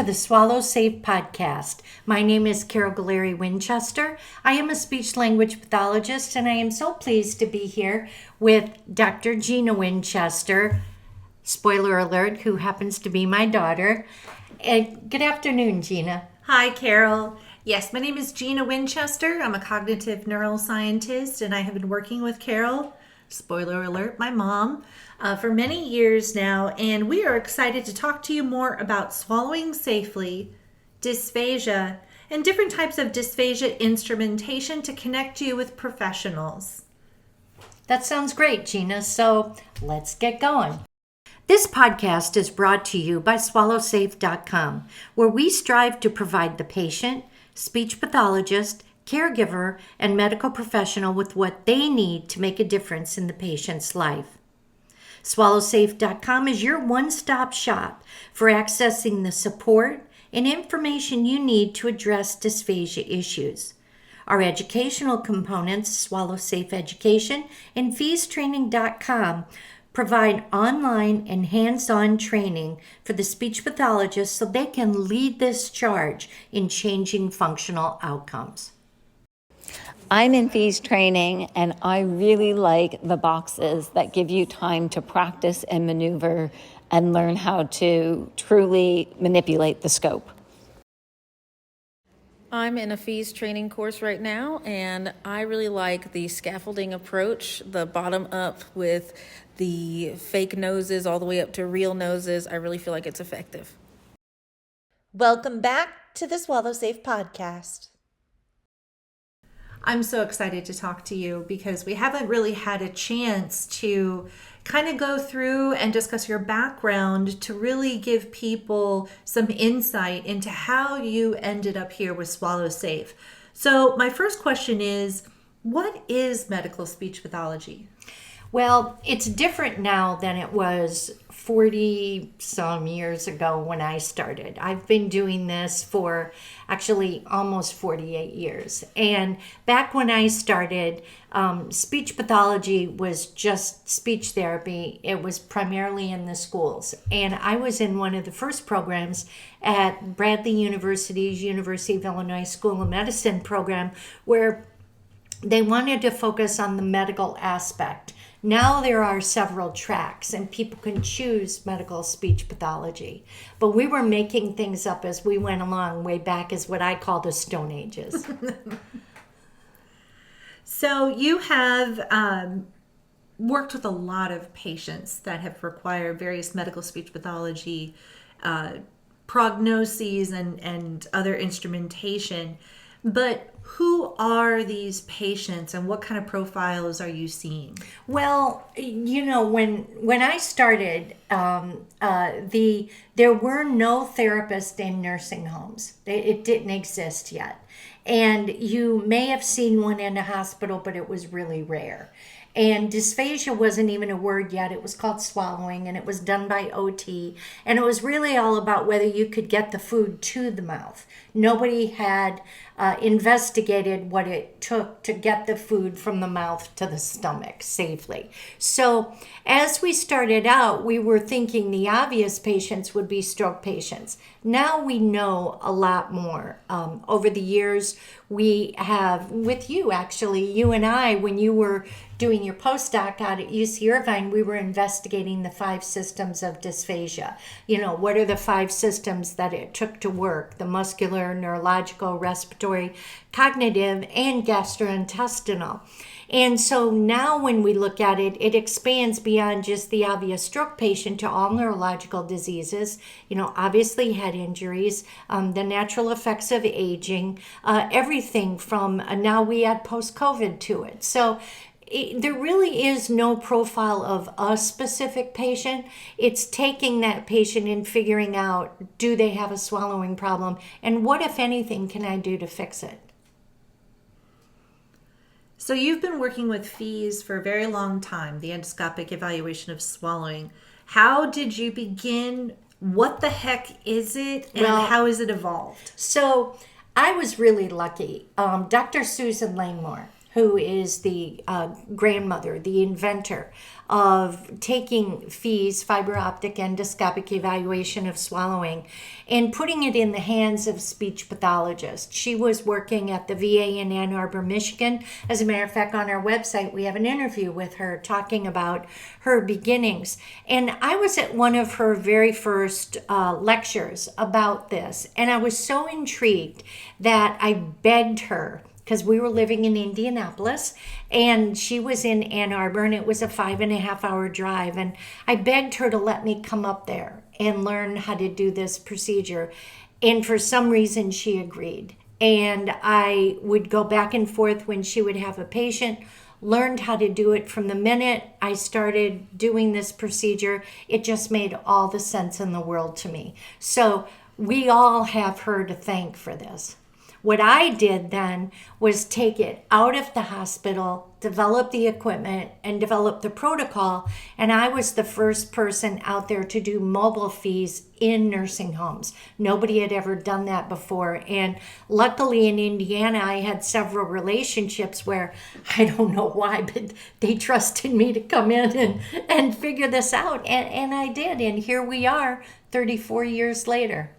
to the Swallow Safe podcast. My name is Carol Galleri Winchester. I am a speech-language pathologist, and I am so pleased to be here with Dr. Jeanna Winchester, spoiler alert, who happens to be my daughter. Good afternoon, Jeanna. Hi, Carol. Yes, my name is Jeanna Winchester. I'm a cognitive neuroscientist, and I have been working with Carol, spoiler alert, my mom, for many years now. And we are excited to talk to you more about swallowing safely, dysphagia, and different types of dysphagia instrumentation to connect you with professionals. That sounds great, Jeanna. So let's get going. This podcast is brought to you by SwallowSafe.com, where we strive to provide the patient, speech pathologist, caregiver, and medical professional with what they need to make a difference in the patient's life. SwallowSafe.com is your one-stop shop for accessing the support and information you need to address dysphagia issues. Our educational components, Swallow Safe Education and FeesTraining.com, provide online and hands-on training for the speech pathologists so they can lead this charge in changing functional outcomes. I'm in Fees training, and I really like the boxes that give you time to practice and maneuver and learn how to truly manipulate the scope. I'm in a Fees training course right now, and I really like the scaffolding approach, the bottom up with the fake noses all the way up to real noses. I really feel like it's effective. Welcome back to the Swallow Safe podcast. I'm so excited to talk to you because we haven't really had a chance to kind of go through and discuss your background to really give people some insight into how you ended up here with Swallow Safe. So my first question is, what is medical speech pathology? Well, it's different now than it was 40 some years ago when I started. I've been doing this for actually almost 48 years. And back when I started, speech pathology was just speech therapy. It was primarily in the schools. And I was in one of the first programs at Bradley University's University of Illinois School of Medicine program, where they wanted to focus on the medical aspect. Now there are several tracks and people can choose medical speech pathology. But we were making things up as we went along way back as what I call the Stone Ages. So you have worked with a lot of patients that have required various medical speech pathology prognoses and other instrumentation. But who are these patients and what kind of profiles are you seeing? Well, you know, when I started, there were no therapists in nursing homes. It didn't exist yet. And you may have seen one in a hospital, but it was really rare. And dysphagia wasn't even a word yet. It was called swallowing, and it was done by OT. And it was really all about whether you could get the food to the mouth. Nobody had investigated what it took to get the food from the mouth to the stomach safely. So as we started out, we were thinking the obvious patients would be stroke patients. Now we know a lot more. Over the years, we have, with you actually, you and I, when you were doing your postdoc out at UC Irvine, we were investigating the 5 systems of dysphagia. You know, what are the 5 systems that it took to work? The muscular, neurological, respiratory, cognitive, and gastrointestinal. And so now when we look at it, it expands beyond just the obvious stroke patient to all neurological diseases, you know, obviously head injuries, the natural effects of aging, everything from now we add post-COVID to it. So there really is no profile of a specific patient. It's taking that patient and figuring out, do they have a swallowing problem? And what, if anything, can I do to fix it? So you've been working with FEES for a very long time, the endoscopic evaluation of swallowing. How did you begin? What the heck is it? And how has it evolved? So I was really lucky. Dr. Susan Langmore, who is the grandmother, the inventor of taking FEES, fiber optic endoscopic evaluation of swallowing, and putting it in the hands of speech pathologists. She was working at the VA in Ann Arbor, Michigan. As a matter of fact, on our website, we have an interview with her talking about her beginnings. And I was at one of her very first lectures about this, and I was so intrigued that I begged her, because we were living in Indianapolis and she was in Ann Arbor, and it was a 5.5-hour drive. And I begged her to let me come up there and learn how to do this procedure. And for some reason, she agreed. And I would go back and forth when she would have a patient, learned how to do it. From the minute I started doing this procedure, it just made all the sense in the world to me. So we all have her to thank for this. What I did then was take it out of the hospital, develop the equipment, and develop the protocol. And I was the first person out there to do mobile FEES in nursing homes. Nobody had ever done that before. And luckily in Indiana, I had several relationships where, I don't know why, but they trusted me to come in and figure this out. And I did. And here we are 34 years later.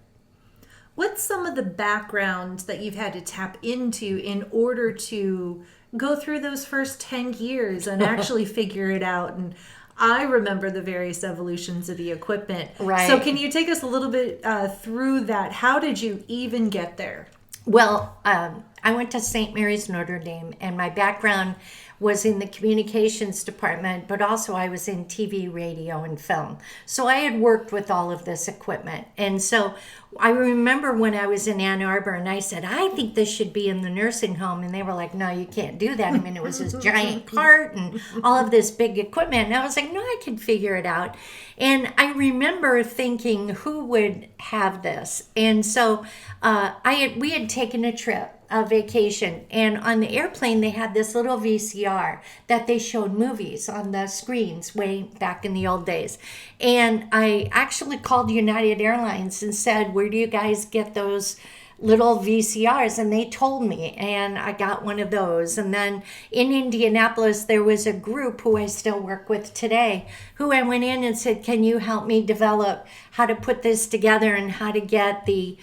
What's some of the background that you've had to tap into in order to go through those first 10 years and actually figure it out? And I remember the various evolutions of the equipment. Right. So can you take us a little bit through that? How did you even get there? Well, I went to St. Mary's Notre Dame, and my background was in the communications department, but also I was in TV, radio, and film. So I had worked with all of this equipment. And so I remember when I was in Ann Arbor and I said, I think this should be in the nursing home. And they were like, no, you can't do that. I mean, it was this giant cart and all of this big equipment. And I was like, no, I can figure it out. And I remember thinking, who would have this? And so we had taken a trip, a vacation, and on the airplane they had this little VCR that they showed movies on the screens way back in the old days. And I actually called United Airlines and said, where do you guys get those little VCRs? And they told me, and I got one of those. And then in Indianapolis, there was a group who I still work with today, who I went in and said, can you help me develop how to put this together and how to get the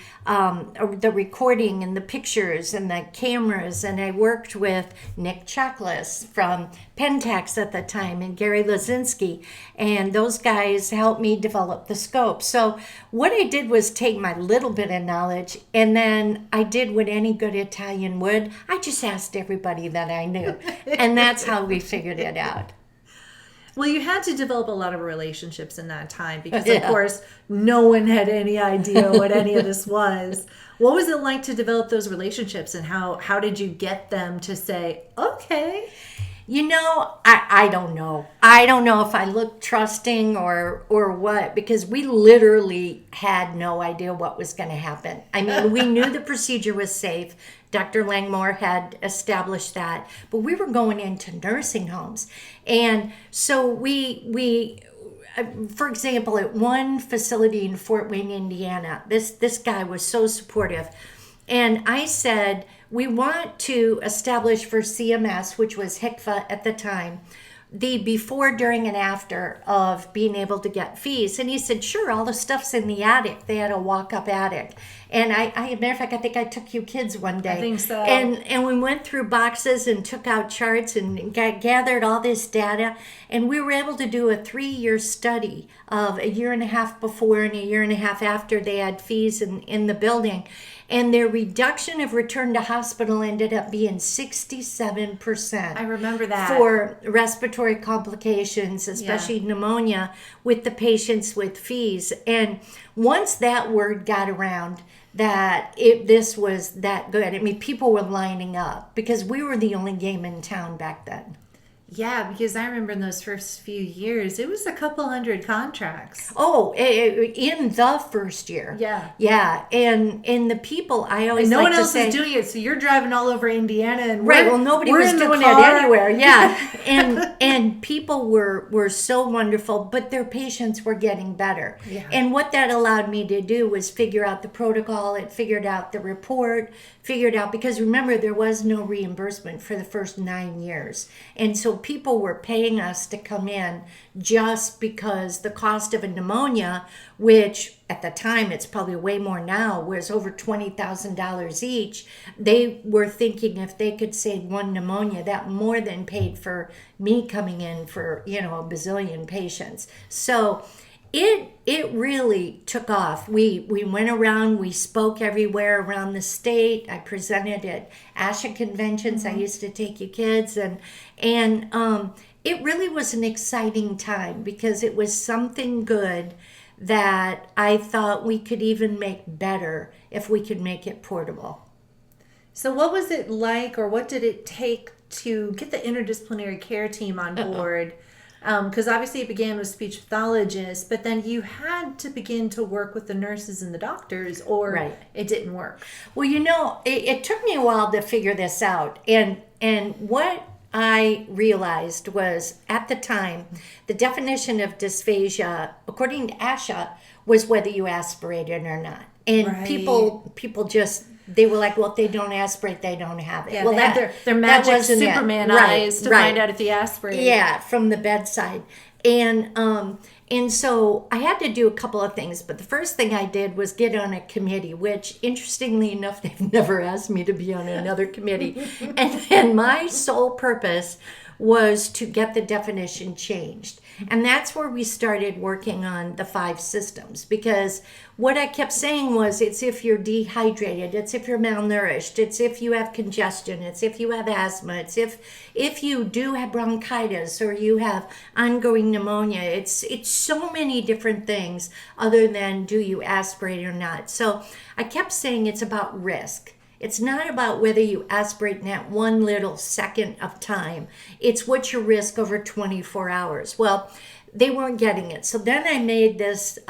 recording and the pictures and the cameras? And I worked with Nick Chaklis from Pentax at the time and Gary Lazinski, and those guys helped me develop the scope. So what I did was take my little bit of knowledge, and then I did what any good Italian would. I just asked everybody that I knew, and that's how we figured it out. Well, you had to develop a lot of relationships in that time because, of course, no one had any idea what any of this was. What was it like to develop those relationships, and how did you get them to say, okay? You know, I don't know. I don't know if I looked trusting or what, because we literally had no idea what was going to happen. I mean, we knew the procedure was safe. Dr. Langmore had established that, but we were going into nursing homes. And so we for example, at one facility in Fort Wayne, Indiana, this guy was so supportive. And I said, we want to establish for CMS, which was HCFA at the time, the before, during, and after of being able to get FEES. And he said, sure, all the stuff's in the attic. They had a walk-up attic. And as a matter of fact, I think I took you kids one day. I think so. And we went through boxes and took out charts and gathered all this data. And we were able to do a 3-year study of a year and a half before and a year and a half after they had FEES in the building. And their reduction of return to hospital ended up being 67%. I remember that. For respiratory complications, especially pneumonia, with the patients with FEES. And once that word got around that this was that good, I mean, people were lining up because we were the only game in town back then. Yeah, because I remember in those first few years, it was a couple hundred contracts. Oh, in the first year. Yeah. Yeah. And the people, I always And no like one to else say, is doing it, so you're driving all over Indiana, and right. we're- Well, nobody we're was in the doing it car. anywhere. Yeah. and people were so wonderful, but their patients were getting better. Yeah. And what that allowed me to do was figure out the protocol. It figured out the report, figured out, because remember, there was no reimbursement for the first 9 years. And so people were paying us to come in just because the cost of a pneumonia, which at the time, it's probably way more now, was over $20,000 each. They were thinking if they could save one pneumonia, that more than paid for me coming in for, a bazillion patients. So it really took off. We went around, we spoke everywhere around the state. I presented at ASHA conventions. I used to take you kids, and it really was an exciting time because it was something good that I thought we could even make better if we could make it portable. So what was it like, or what did it take to get the interdisciplinary care team on board? Because obviously it began with speech pathologists, but then you had to begin to work with the nurses and the doctors, or Right. it didn't work. Well, it took me a while to figure this out. And what I realized was, at the time, the definition of dysphagia, according to ASHA, was whether you aspirated or not. And Right. people just, they were like, well, if they don't aspirate, they don't have it. Yeah, well, they had their that magic wasn't it. Superman Right, eyes to right. find out if you aspirate. Yeah, from the bedside. And so I had to do a couple of things, but the first thing I did was get on a committee, which, interestingly enough, they've never asked me to be on another committee. And my sole purpose was to get the definition changed. And that's where we started working on the 5 systems, because what I kept saying was, it's if you're dehydrated, it's if you're malnourished, it's if you have congestion, it's if you have asthma, it's if you do have bronchitis or you have ongoing pneumonia. It's so many different things other than do you aspirate or not. So I kept saying it's about risk. It's not about whether you aspirate in that one little second of time. It's what's your risk over 24 hours. Well, they weren't getting it. So then I made this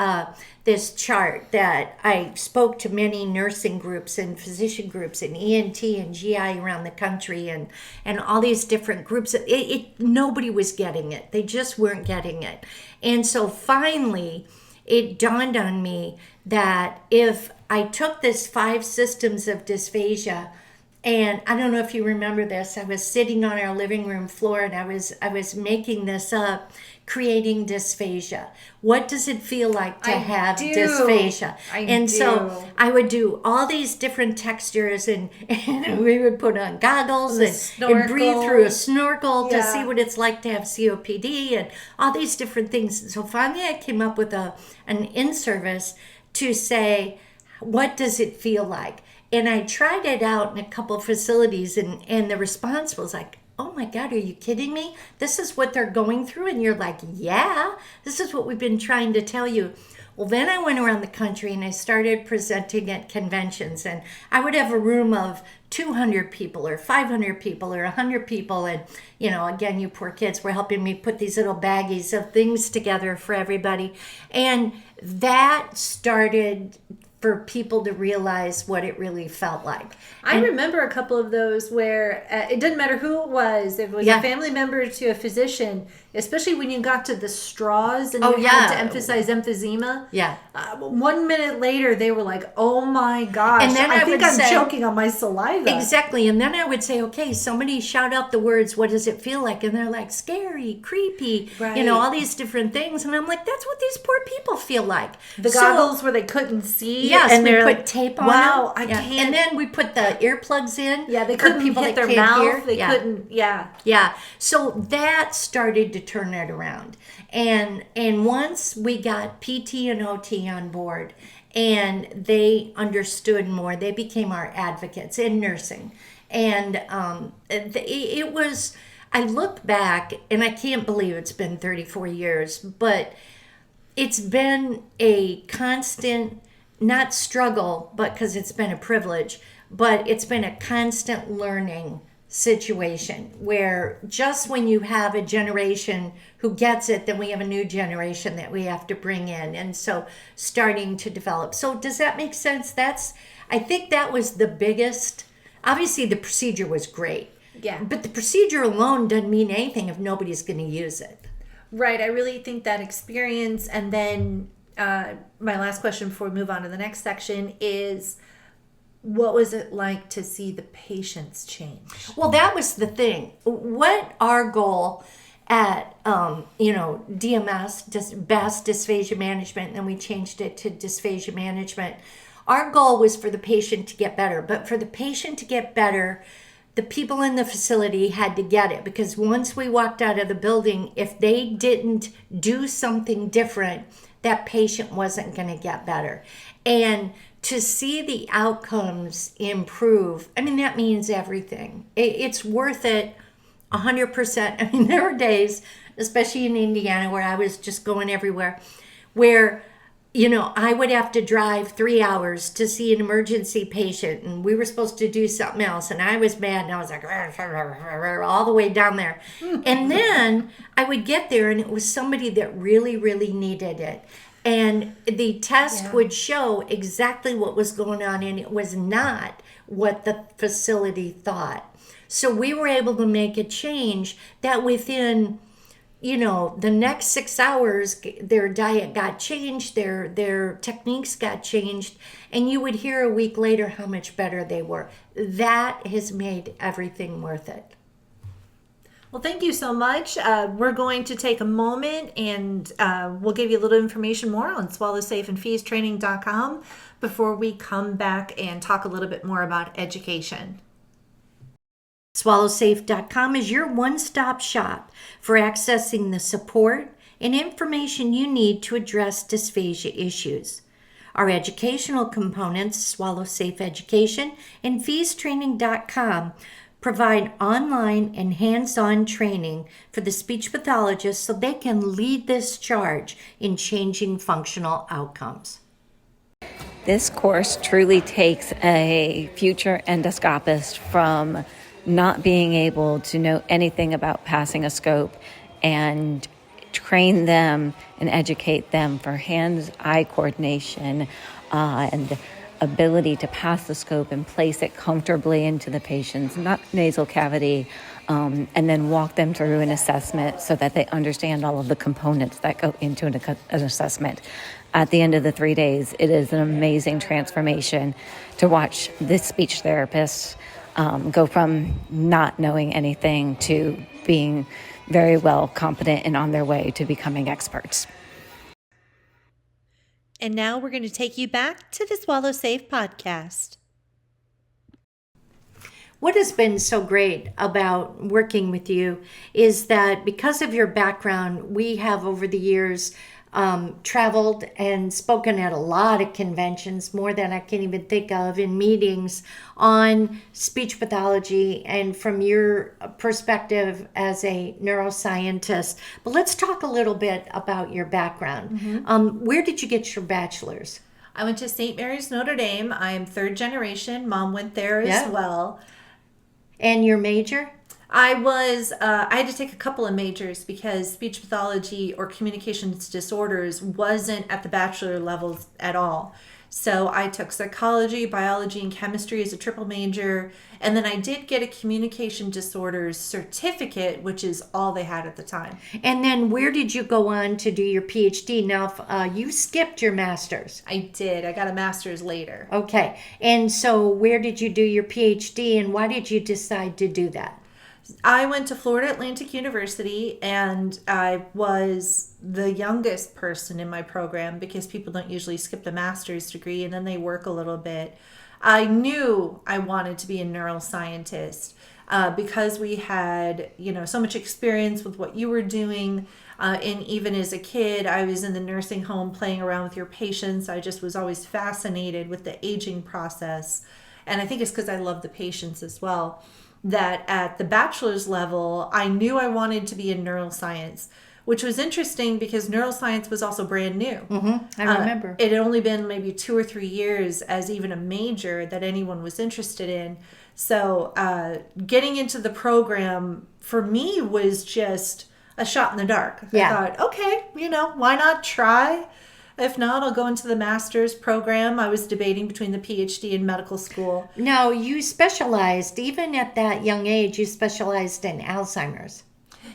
chart that I spoke to many nursing groups and physician groups and ENT and GI around the country and all these different groups. Nobody was getting it. They just weren't getting it. And so finally, it dawned on me that if I took this 5 systems of dysphagia, and I don't know if you remember this, I was sitting on our living room floor and I was making this up, creating dysphagia. What does it feel like to have dysphagia? So I would do all these different textures, and we would put on goggles and breathe through a snorkel to see what it's like to have COPD and all these different things. And so finally I came up with an in-service to say, what does it feel like? And I tried it out in a couple of facilities, and the response was like, oh my God, are you kidding me? This is what they're going through? And you're like, yeah, this is what we've been trying to tell you. Well, then I went around the country and I started presenting at conventions, and I would have a room of 200 people or 500 people or 100 people. And, again, you poor kids were helping me put these little baggies of things together for everybody. And that started for people to realize what it really felt like. I remember a couple of those where it didn't matter who it was. If it was a family member to a physician, especially when you got to the straws and you had to emphasize emphysema. Yeah. 1 minute later, they were like, oh my gosh, and then I think I'm say, choking on my saliva. Exactly. And then I would say, okay, somebody shout out the words, what does it feel like? And they're like, scary, creepy, all these different things. And I'm like, that's what these poor people feel like. The goggles where they couldn't see. Yes, and we put like, tape on wow, them. I can't. And then we put the earplugs in. Yeah, they couldn't people hit that their can't mouth. hear. They couldn't, Yeah. So that started to turn it around. And once we got PT and OT on board and they understood more, they became our advocates in nursing. And it was, I look back and I can't believe it's been 34 years, but it's been a constant, not struggle, but because it's been a privilege, but it's been a constant learning situation where just when you have a generation who gets it, then we have a new generation that we have to bring in. And so starting to develop. So does that make sense? I think that was the biggest. Obviously the procedure was great. Yeah. But the procedure alone doesn't mean anything if nobody's going to use it. Right. I really think that experience. And then my last question before we move on to the next section is, what was it like to see the patients change? Well, that was the thing. What our goal at, DMS, BAS dysphagia management, and then we changed it to dysphagia management. Our goal was for the patient to get better. But for the patient to get better, the people in the facility had to get it, because once we walked out of the building, if they didn't do something different, that patient wasn't going to get better. And to see the outcomes improve, I mean, that means everything. It's worth it 100%. I mean, there were days, especially in Indiana, where I was just going everywhere, where I would have to drive 3 hours to see an emergency patient, and we were supposed to do something else, and I was mad, and I was like, all the way down there. And then I would get there, and it was somebody that really, really needed it. And the test would show exactly what was going on, and it was not what the facility thought. So we were able to make a change that within the next 6 hours, their diet got changed, their techniques got changed, and you would hear a week later how much better they were. That has made everything worth it. Well, thank you so much. We're going to take a moment and we'll give you a little information more on swallowsafeandfeestraining.com before we come back and talk a little bit more about education. SwallowSafe.com is your one-stop shop for accessing the support and information you need to address dysphagia issues. Our educational components, Swallow Safe Education and FeesTraining.com, provide online and hands-on training for the speech pathologists so they can lead this charge in changing functional outcomes. This course truly takes a future endoscopist from not being able to know anything about passing a scope and train them and educate them for hands-eye coordination and ability to pass the scope and place it comfortably into the patient's nasal cavity, and then walk them through an assessment so that they understand all of the components that go into an assessment. At the end of the 3 days, it is an amazing transformation to watch this speech therapist go from not knowing anything to being very well competent and on their way to becoming experts. And now we're going to take you back to the Swallow Safe podcast. What has been so great about working with you is that because of your background, we have over the years traveled and spoken at a lot of conventions, more than I can even think of, in meetings on speech pathology and from your perspective as a neuroscientist. But let's talk a little bit about your background. Where did you get your bachelor's? I went to St. Mary's Notre Dame. I'm third generation. Mom went there as well. And your major? I had to take a couple of majors because speech pathology or communications disorders wasn't at the bachelor levels at all. So I took psychology, biology, and chemistry as a triple major. And then I did get a communication disorders certificate, which is all they had at the time. And then where did you go on to do your PhD? Now, you skipped your master's. I did. I got a master's later. Okay. And so where did you do your PhD, and why did you decide to do that? I went to Florida Atlantic University, and I was the youngest person in my program because people don't usually skip the master's degree and then they work a little bit. I knew I wanted to be a neuroscientist because we had, so much experience with what you were doing. And even as a kid, I was in the nursing home playing around with your patients. I just was always fascinated with the aging process. And I think it's because I love the patients as well, that at the bachelor's level, I knew I wanted to be in neuroscience, which was interesting because neuroscience was also brand new. I remember. It had only been maybe 2 or 3 years as even a major that anyone was interested in. So getting into the program for me was just a shot in the dark. Yeah. I thought, okay, why not try? If not, I'll go into the master's program. I was debating between the PhD and medical school. Now, you specialized, even at that young age, you specialized in Alzheimer's.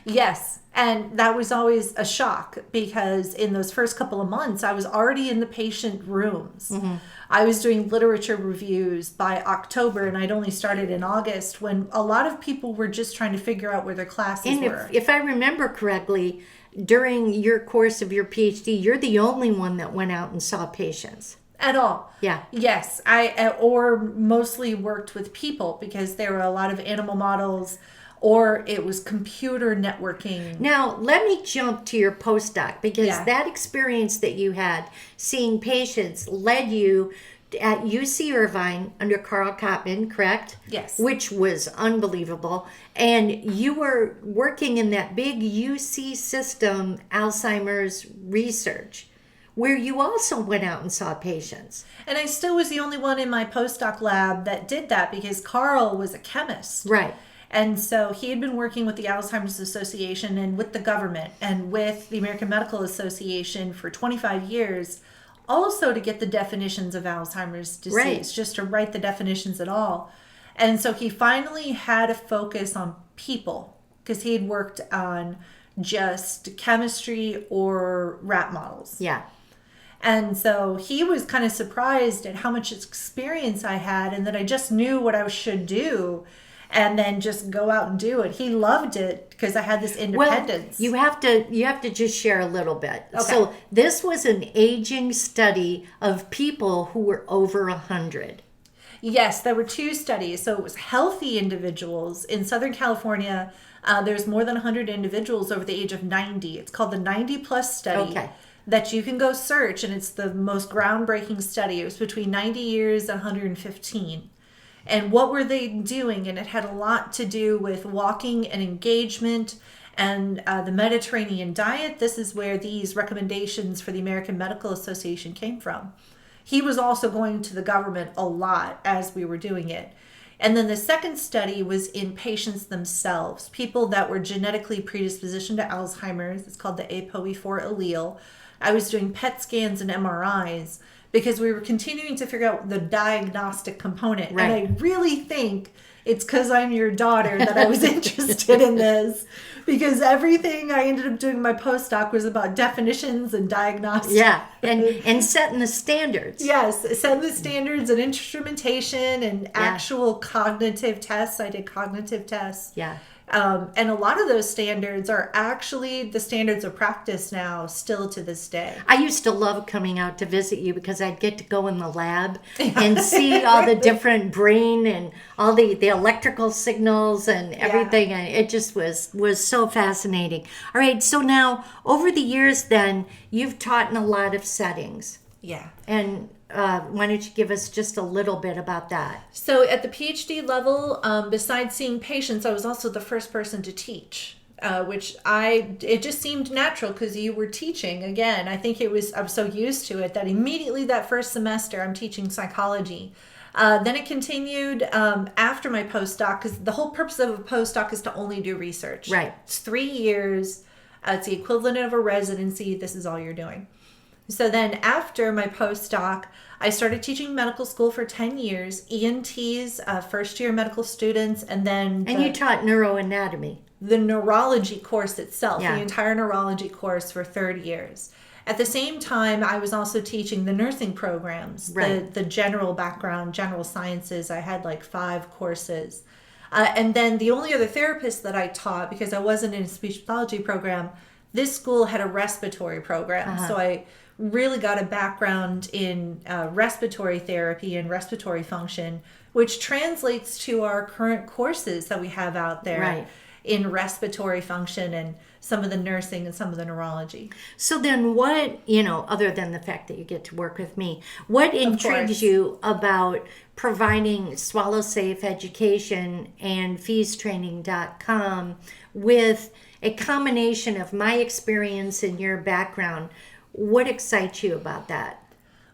Yes. And that was always a shock because in those first couple of months, I was already in the patient rooms. Mm-hmm. I was doing literature reviews by October, and I'd only started in August when a lot of people were just trying to figure out where their classes And were. if I remember correctly, during your course of your PhD, you're the only one that went out and saw patients. At all. Yeah. Yes. Or mostly worked with people because there were a lot of animal models, or it was computer networking. Now, let me jump to your postdoc because Yeah. that experience that you had seeing patients led you at UC Irvine under Carl Kottman, correct? Yes. Which was unbelievable. And you were working in that big UC system, Alzheimer's research, where you also went out and saw patients. And I still was the only one in my postdoc lab that did that because Carl was a chemist. Right. And so he had been working with the Alzheimer's Association and with the government and with the American Medical Association for 25 years, also to get the definitions of Alzheimer's disease, Right. just to write the definitions at all. And so he finally had a focus on people because he had worked on just chemistry or rat models. Yeah. And so he was kind of surprised at how much experience I had and that I just knew what I should do and then just go out and do it. He loved it because I had this independence. Well, you have to just share a little bit. Okay. So this was an aging study of people who were over 100. Yes, there were two studies. So it was healthy individuals in Southern California. There's more than 100 individuals over the age of 90. It's called the 90 plus study. Okay. That you can go search, and it's the most groundbreaking study. It was between 90 years and 115. And what were they doing? And it had a lot to do with walking and engagement and the Mediterranean diet. This is where these recommendations for the American Medical Association came from. He was also going to the government a lot as we were doing it. And then the second study was in patients themselves, people that were genetically predispositioned to Alzheimer's. It's called the APOE4 allele. I was doing PET scans and MRIs because we were continuing to figure out the diagnostic component. Right. And I really think it's because I'm your daughter that I was interested in this, because everything I ended up doing in my postdoc was about definitions and diagnostics. Yeah, and setting the standards. Yes, set the standards and instrumentation and actual cognitive tests. I did cognitive tests. Yeah. And a lot of those standards are actually the standards of practice now, still to this day. I used to love coming out to visit you because I'd get to go in the lab and see all the different brain and all the electrical signals and everything. And it just was so fascinating. All right, so now over the years then, you've taught in a lot of settings. Yeah. And why don't you give us just a little bit about that? So at the PhD level, besides seeing patients, I was also the first person to teach, it just seemed natural because you were teaching. Again, I think I'm so used to it that immediately that first semester I'm teaching psychology. Then it continued after my postdoc, because the whole purpose of a postdoc is to only do research. Right. It's 3 years. It's the equivalent of a residency. This is all you're doing. So then after my postdoc, I started teaching medical school for 10 years, ENTs, first year medical students, and then And you taught neuroanatomy. the neurology course itself, Yeah. the entire neurology course for 30 years. At the same time, I was also teaching the nursing programs, Right. the general background, general sciences. I had like 5 courses. And then the only other therapist that I taught, because I wasn't in a speech pathology program, this school had a respiratory program. So I really got a background in respiratory therapy and respiratory function, which translates to our current courses that we have out there. Right. In respiratory function and some of the nursing and some of the neurology. So then what, other than the fact that you get to work with me, what intrigues course. you about providing Swallow Safe education and feestraining.com with a combination of my experience and your background? What excites you about that?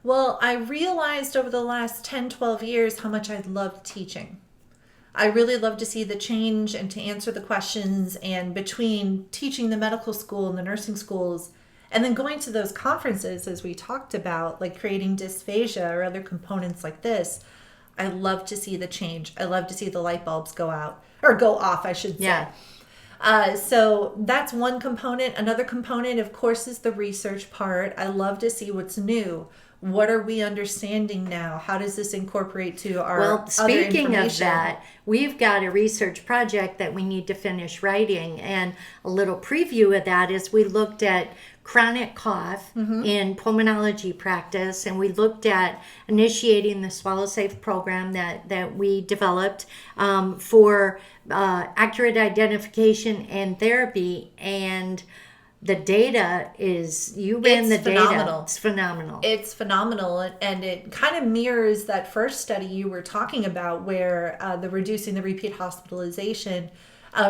Well, I realized over the last 10, 12 years how much I loved teaching. I really love to see the change and to answer the questions, and between teaching the medical school and the nursing schools and then going to those conferences, as we talked about, like creating dysphagia or other components like this, I love to see the change. I love to see the light bulbs go out, or go off, I should say. Yeah. So that's one component. Another component, of course, is the research part. I love to see what's new. What are we understanding now? How does this incorporate to our Well, other speaking of information? that, we've got a research project that we need to finish writing. And a little preview of that is we looked at chronic cough in pulmonology practice, and we looked at initiating the Swallow Safe program that we developed for accurate identification and therapy. And the data is, you ran the phenomenal. data. It's phenomenal. It's phenomenal, and it kind of mirrors that first study you were talking about, where the reducing the repeat hospitalization,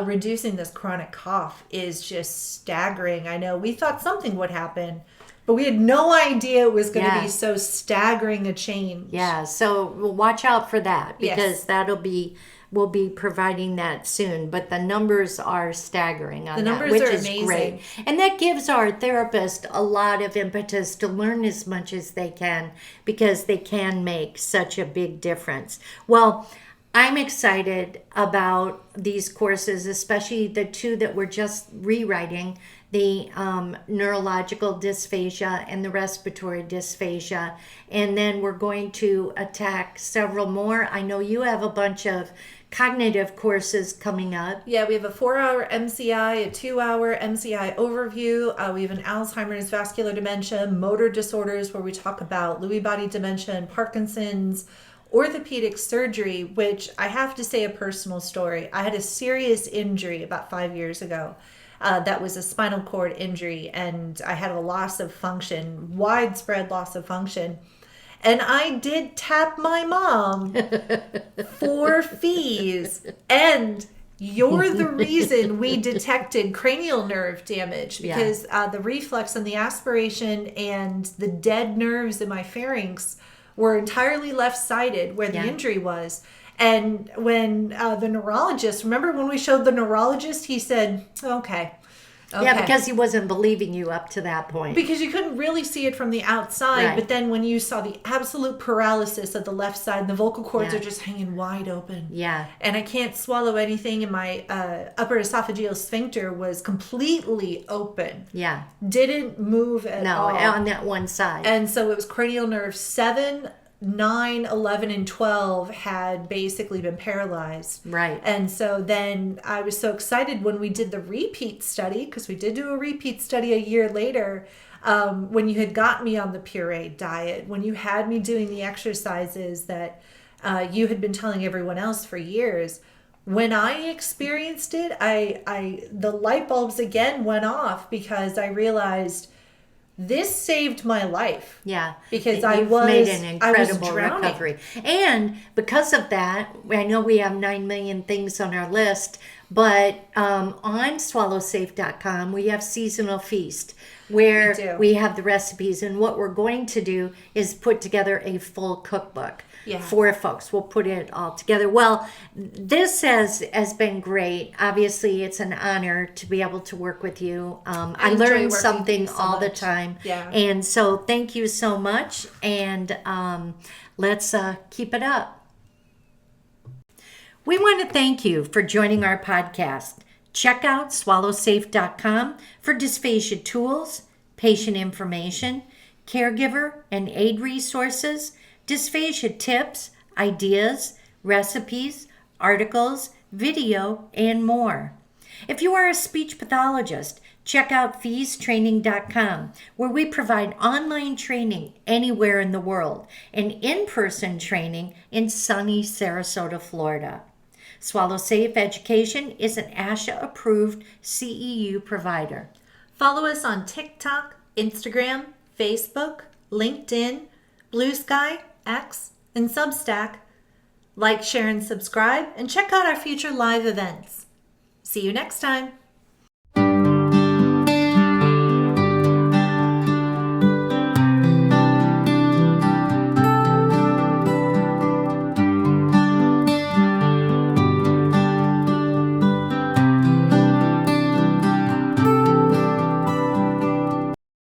reducing this chronic cough is just staggering. I know we thought something would happen, but we had no idea it was going to be so staggering a change. Yeah, so we'll watch out for that, because Yes. we'll be providing that soon. But the numbers are staggering on The that, numbers which are is amazing. great. And that gives our therapist a lot of impetus to learn as much as they can, because they can make such a big difference. Well, I'm excited about these courses, especially the two that we're just rewriting, the neurological dysphagia and the respiratory dysphagia. And then we're going to attack several more. I know you have a bunch of cognitive courses coming up. Yeah, we have a 4-hour MCI, a 2-hour MCI overview. We have an Alzheimer's, vascular dementia, motor disorders, where we talk about Lewy body dementia and Parkinson's, orthopedic surgery, which I have to say, a personal story. I had a serious injury about 5 years ago. That was a spinal cord injury, and I had a loss of function, widespread loss of function. And I did tap my mom for fees. And you're the reason we detected cranial nerve damage, because the reflex and the aspiration and the dead nerves in my pharynx were entirely left-sided where the injury was. And when the neurologist, remember when we showed the neurologist, he said, okay. Yeah, because he wasn't believing you up to that point. Because you couldn't really see it from the outside, Right. but then when you saw the absolute paralysis of the left side, the vocal cords are just hanging wide open. Yeah. And I can't swallow anything, and my upper esophageal sphincter was completely open. Yeah. Didn't move at all. On that one side. And so it was cranial nerve 7, 9, 11, and 12 had basically been paralyzed. Right. And so then I was so excited when we did the repeat study, because we did do a repeat study a year later, when you had got me on the puree diet, when you had me doing the exercises that you had been telling everyone else for years. When I experienced it, the light bulbs again went off, because I realized this saved my life. Yeah. Because You've I was made an incredible drowning. recovery. And because of that, I know we have 9 million things on our list, but on swallowsafe.com, we have Seasonal Feast, where we have the recipes. And what we're going to do is put together a full cookbook. For folks. We'll put it all together. Well, this has been great. Obviously, it's an honor to be able to work with you. I learn something all the time. Yeah. And so thank you so much. And let's keep it up. We want to thank you for joining our podcast. Check out swallowsafe.com for dysphagia tools, patient information, caregiver and aid resources, dysphagia tips, ideas, recipes, articles, video, and more. If you are a speech pathologist, check out feestraining.com, where we provide online training anywhere in the world and in-person training in sunny Sarasota, Florida. Swallow Safe Education is an ASHA-approved CEU provider. Follow us on TikTok, Instagram, Facebook, LinkedIn, Blue Sky, X, and Substack. Like, share, and subscribe, and check out our future live events. See you next time.